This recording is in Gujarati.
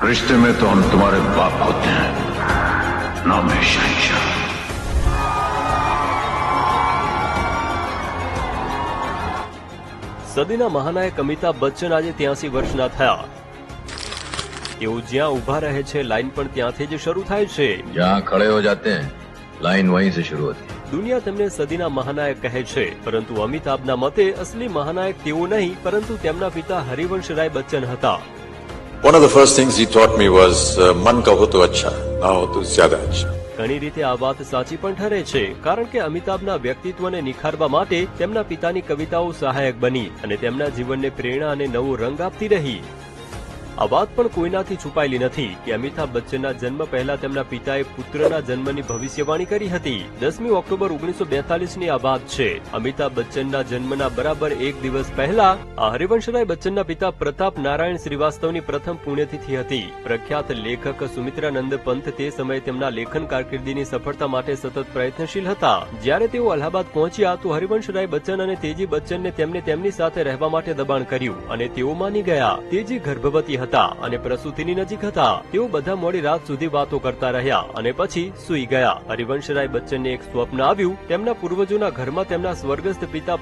रिश्ते में तो हम तुम्हारे बाप होते हैं, नाम है शहंशाह। સદીના મહાનાયક અમિતાભ બચ્ચન આજે 83 વર્ષના થયા। તેઓ જ્યાં ઉભા રહે છે લાઈન પણ ત્યાંથી જ શરૂ થાય છે। जहाँ खड़े हो जाते हैं लाइन वहीं से शुरू होती है। દુનિયા તેમને સદીના મહાનાયક કહે છે, પરંતુ અમિતાભના મતે અસલી મહાનાયક તેઓ નહીં પરંતુ તેમના પિતા હરિવંશરાય બચ્ચન હતા। One of the first things he taught me was मन का हो तो अच्छा, ना हो तो ज्यादा अच्छा। ઘણી રીતે આ વાત સાચી પણ ઠરે છે, કારણ કે અમિતાભના વ્યક્તિત્વને નિખારવા માટે તેમના પિતાની કવિતાઓ સહાયક બની અને તેમના જીવનને પ્રેરણા અને નવો રંગ આપતી રહી। આ વાત પણ કોઈનાથી છુપાયેલી નથી કે અમિતાભ બચ્ચનના જન્મ પહેલા તેમના પિતાએ પુત્રના જન્મની ભવિષ્યવાણી કરી હતી। 10મી ઓક્ટોબર 1942ની આ વાત છે। અમિતાભ બચ્ચનના જન્મના બરાબર એક દિવસ પહેલા આ હરિવંશરાય બચ્ચનના પિતા પ્રતાપ નારાયણ શ્રીવાસ્તવની પ્રથમ પુણ્યતિથિ હતી। પ્રખ્યાત લેખક સુમિત્રાનંદ પંત તે સમયે તેમના લેખન કારકિર્દીની સફળતા માટે સતત પ્રયત્નશીલ હતા। જ્યારે તેઓ અલ્હાબાદ પહોંચ્યા તો હરિવંશરાય બચ્ચન અને તેજી બચ્ચનને તેમને તેમની સાથે રહેવા માટે દબાણ કર્યું અને તેઓ માની ગયા। તેજી ગર્ભવતી હતા અને પ્રસૂતિની નજીક હતા। તેઓ બધા મોડી રાત સુધી વાતો કરતા રહ્યા અને પછી સૂઈ ગયા। હરિવંશરાય બચ્ચનને એક સ્વપ્ન આવ્યું। તેમના પૂર્વજોના ઘરમાં તેમના સ્વર્ગસ્થ પિતા